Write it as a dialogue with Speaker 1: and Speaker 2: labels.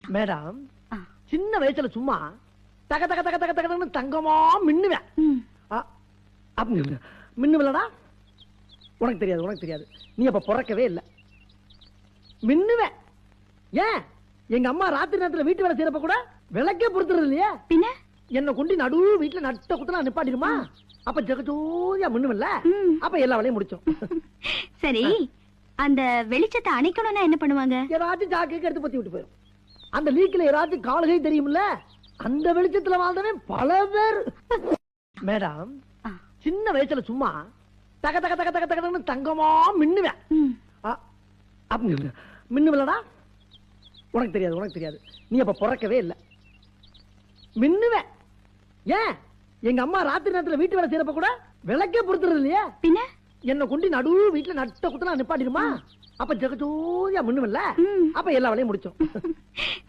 Speaker 1: Madam சின்ன வயசுல சும்மா தக தக தக தக தகன்னு தங்கமா மின்னுவேன். மின்னுவலடா உனக்கு தெரியாது, உனக்கு தெரியாது. நீ அப்ப பிறக்கவே இல்லை. மின்னுவேன். ஏன் எங்க அம்மா ராத்திரி நேரத்துல வீட்டு வேலை செய்யறப்ப கூட விளக்கே பொறுத்துறது இல்லையா?
Speaker 2: பின்ன
Speaker 1: என்ன கொண்டு நடு வீட்டுல நட்ட குத்தலாம் நிப்பாட்டிடுமா? அப்ப ஜெகஜோதியா மின்னுவல்ல, அப்ப எல்லா வேலையும் முடிச்சோம்.
Speaker 2: சரி, அந்த வெளிச்சத்தை அணைக்கணும்னா என்ன பண்ணுவாங்க?
Speaker 1: ஏதாச்சும் ஜாக்கைக்கு எடுத்து பத்தி விட்டு போயிடும். அந்த லீக்ல ஏதாச்சும் கால்கை தெரியும்ல, அந்த வெளிச்சத்துல வாழ்ந்தவன் பல பேர். மேடம் சின்ன வயசுல சும்மா தக தக தக தக தகன்னு தங்கமா மின்னுவேன். மின்னுவலடா உனக்கு தெரியாது, உனக்கு தெரியாது. நீ அப்ப பிறக்கவே இல்லை. மின்னுவேன். ஏன் எங்க அம்மா ராத்திரி நேரத்துல வீட்டு வேலை செய்யறப்ப கூட விளக்கே பொறுத்துறது இல்லையா?
Speaker 2: பின்ன
Speaker 1: என்ன கொண்டு நடு வீட்டுல நட்ட குத்தலாம் நிப்பாட்டிடுமா? அப்ப ஜெகஜோதியா மின்னுவல்ல, அப்ப எல்லா வேலையும் முடிச்சோம்.